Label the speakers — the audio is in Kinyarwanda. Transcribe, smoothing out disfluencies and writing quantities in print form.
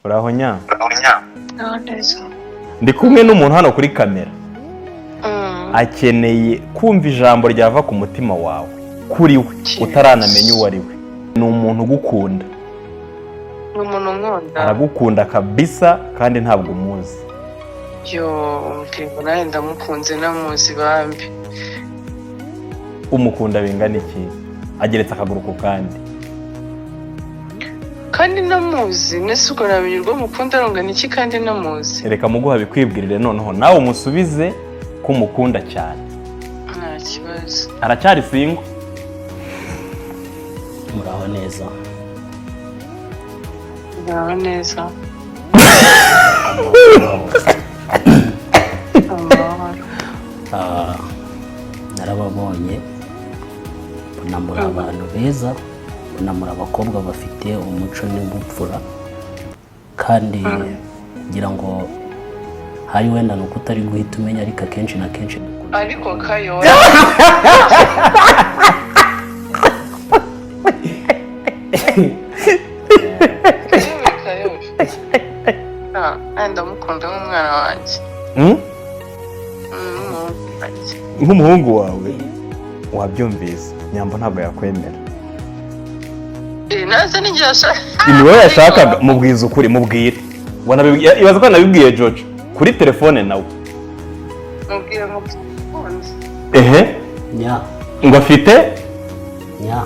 Speaker 1: Uraho nya?
Speaker 2: Neza.
Speaker 1: Ndi kumwe n'umuntu hano kuri kamera. Akeneye kumva ijambo ryava ku mutima wawe kuri we utaranamenya uwo ari we. Ni umuntu ugukunda.
Speaker 2: Ni umuntu nkunda.
Speaker 1: Aragukunda kabisa kandi ntabwo umuzi.
Speaker 2: Mpingo nawe ndamukunze namuzi bambi.
Speaker 1: Umukunda bingana iki? Ageretse akaguru ku kandi
Speaker 2: namuzi nese uko namenye urwo mukunda arongana iki kandi namuzi.
Speaker 1: Reka muguha bikwibwirire noneho nawe umusubize ko umukunda cyane.
Speaker 2: Nta kibazo.
Speaker 1: Aracyari singo?
Speaker 3: Muraho neza.
Speaker 2: Muraho neza.
Speaker 3: Narababonye unamura abantu beza, unamura abakobwa bafite umuco n'ubupfura, kandi ngira ngo hari wenda nuko utari guhita umenya, ariko akenshi na kenshi
Speaker 2: ariko kayo ndamukunda nk'umwana wanjye.
Speaker 1: Nk'umuhungu wawe wabyumvise, Nyambo ntabwo yakwemera.
Speaker 2: Naza n'igihe ashaka.
Speaker 1: Ni wowe yashakaga, mubwiza ukuri, mubwire. Ibaza ko nabibwiye Jojo kuri telefone nawe.
Speaker 2: Mubwire ngo
Speaker 1: nya ngo afite
Speaker 3: nya